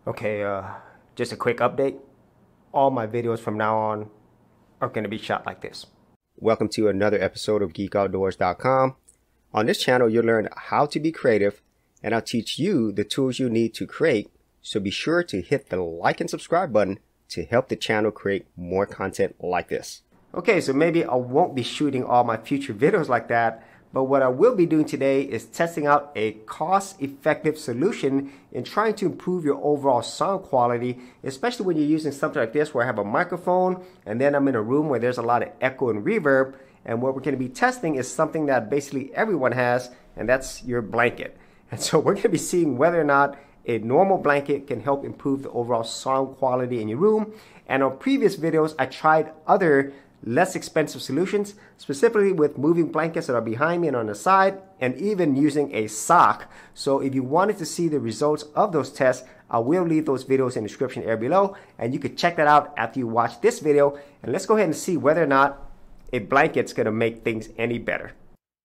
Okay, just a quick update. All my videos from now on are going to be shot like this. Welcome to another episode of geekoutdoors.com. On this channel, you'll learn how to be creative, and I'll teach you the tools you need to create. So be sure to hit the like and subscribe button to help the channel create more content like this. Okay, so maybe I won't be shooting all my future videos like that, but what I will be doing today is testing out a cost-effective solution in trying to improve your overall sound quality, especially when you're using something like this where I have a microphone and then I'm in a room where there's a lot of echo and reverb. And what we're going to be testing is something that basically everyone has, and that's your blanket. And so we're going to be seeing whether or not a normal blanket can help improve the overall sound quality in your room. And on previous videos, I tried other less expensive solutions, specifically with moving blankets that are behind me and on the side, and even using a sock. So if you wanted to see the results of those tests, I will leave those videos in the description area below, and you can check that out after you watch this video. And let's go ahead and see whether or not a blanket's gonna make things any better.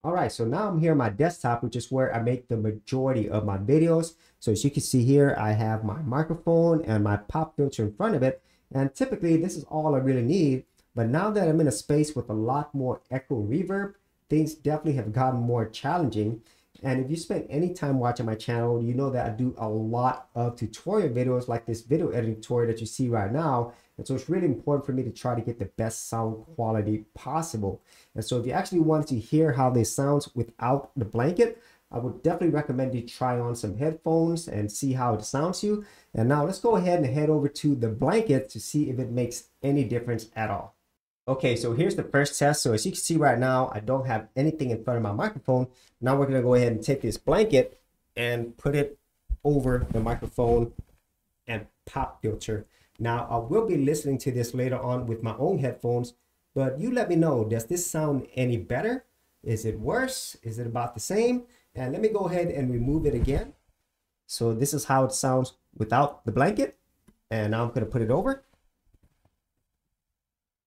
All right, so now I'm here on my desktop, which is where I make the majority of my videos. So as you can see here, I have my microphone and my pop filter in front of it. And typically this is all I really need. But now that I'm in a space with a lot more echo reverb, things definitely have gotten more challenging. And if you spend any time watching my channel, you know that I do a lot of tutorial videos like this video editing tutorial that you see right now. And so it's really important for me to try to get the best sound quality possible. And so if you actually wanted to hear how this sounds without the blanket, I would definitely recommend you try on some headphones and see how it sounds to you. And now let's go ahead and head over to the blanket to see if it makes any difference at all. Okay, so here's the first test. So as you can see right now, I don't have anything in front of my microphone. Now we're gonna go ahead and take this blanket and put it over the microphone and pop filter. Now I will be listening to this later on with my own headphones, but you let me know, does this sound any better? Is it worse? Is it about the same? And let me go ahead and remove it again. So this is how it sounds without the blanket. And now I'm gonna put it over.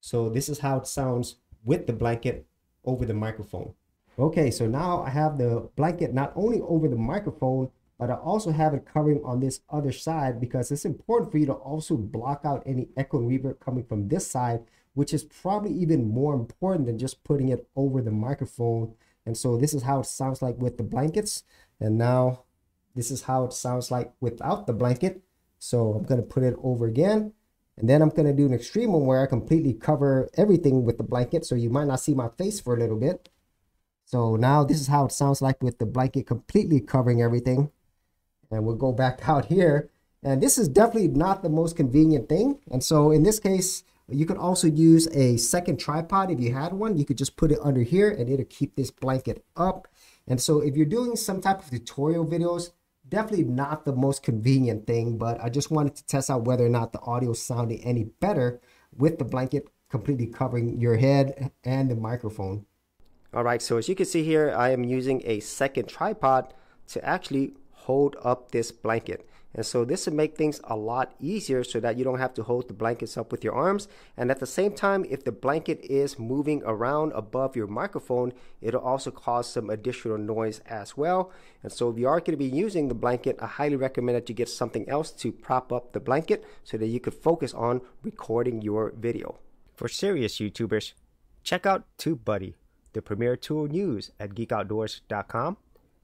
So this is how it sounds with the blanket over the microphone. Okay, so now I have the blanket not only over the microphone, but I also have it covering on this other side, because it's important for you to also block out any echo and reverb coming from this side, which is probably even more important than just putting it over the microphone. And so this is how it sounds like with the blankets. And now this is how it sounds like without the blanket. So I'm going to put it over again. And then I'm going to do an extreme one where I completely cover everything with the blanket, so you might not see my face for a little bit. So now this is how it sounds like with the blanket completely covering everything. And we'll go back out here. And this is definitely not the most convenient thing. And so in this case, you could also use a second tripod. If you had one, you could just put it under here and it'll keep this blanket up. And so if you're doing some type of tutorial videos, definitely not the most convenient thing, but I just wanted to test out whether or not the audio is sounding any better with the blanket completely covering your head and the microphone. All right, so as you can see here, I am using a second tripod to actually hold up this blanket. And so this will make things a lot easier so that you don't have to hold the blankets up with your arms. And at the same time, if the blanket is moving around above your microphone, it'll also cause some additional noise as well. And so if you are going to be using the blanket, I highly recommend that you get something else to prop up the blanket so that you could focus on recording your video. For serious YouTubers, check out TubeBuddy, the premier tool news at geekoutdoors.com.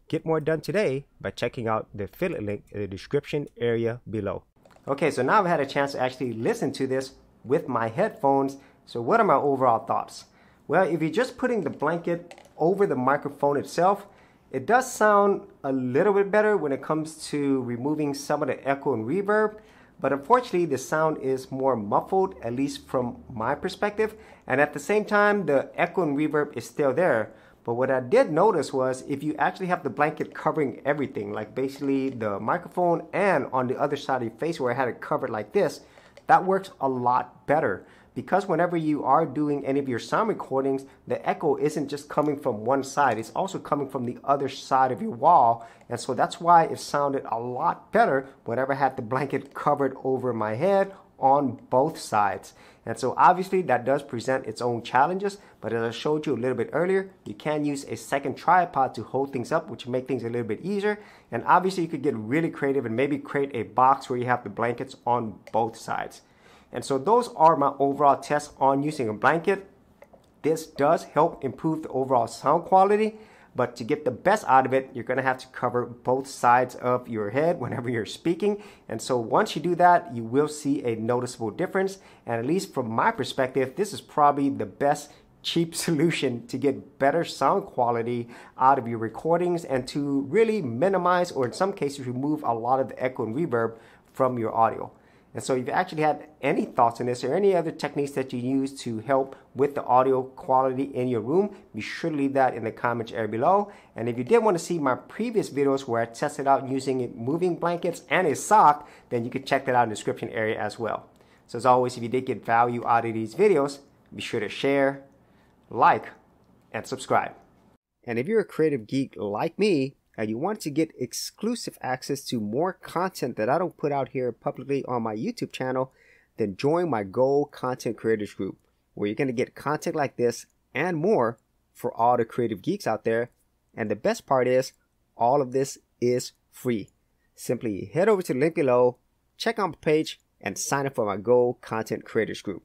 Get more done today by checking out the affiliate link in the description area below. Okay, so now I've had a chance to actually listen to this with my headphones. So what are my overall thoughts? Well, if you're just putting the blanket over the microphone itself, it does sound a little bit better when it comes to removing some of the echo and reverb. But unfortunately, the sound is more muffled, at least from my perspective. And at the same time, the echo and reverb is still there. But what I did notice was if you actually have the blanket covering everything, like basically the microphone and on the other side of your face where I had it covered like this, that works a lot better. Because whenever you are doing any of your sound recordings, the echo isn't just coming from one side, it's also coming from the other side of your wall. And so that's why it sounded a lot better whenever I had the blanket covered over my head on both sides. And so obviously that does present its own challenges, but as I showed you a little bit earlier, you can use a second tripod to hold things up, which make things a little bit easier. And obviously you could get really creative and maybe create a box where you have the blankets on both sides. And so those are my overall tests on using a blanket. This does help improve the overall sound quality, but to get the best out of it, you're going to have to cover both sides of your head whenever you're speaking. And so once you do that, you will see a noticeable difference. And at least from my perspective, this is probably the best cheap solution to get better sound quality out of your recordings and to really minimize, or in some cases remove, a lot of the echo and reverb from your audio. And so if you actually had any thoughts on this or any other techniques that you use to help with the audio quality in your room, be sure to leave that in the comments area below. And if you did want to see my previous videos where I tested out using moving blankets and a sock, then you can check that out in the description area as well. So as always, if you did get value out of these videos, be sure to share, like, and subscribe. And if you're a creative geek like me, and you want to get exclusive access to more content that I don't put out here publicly on my YouTube channel, then join my Gold Content Creators group, where you're going to get content like this and more for all the creative geeks out there. And the best part is, all of this is free. Simply head over to the link below, check out my page, and sign up for my Gold Content Creators group.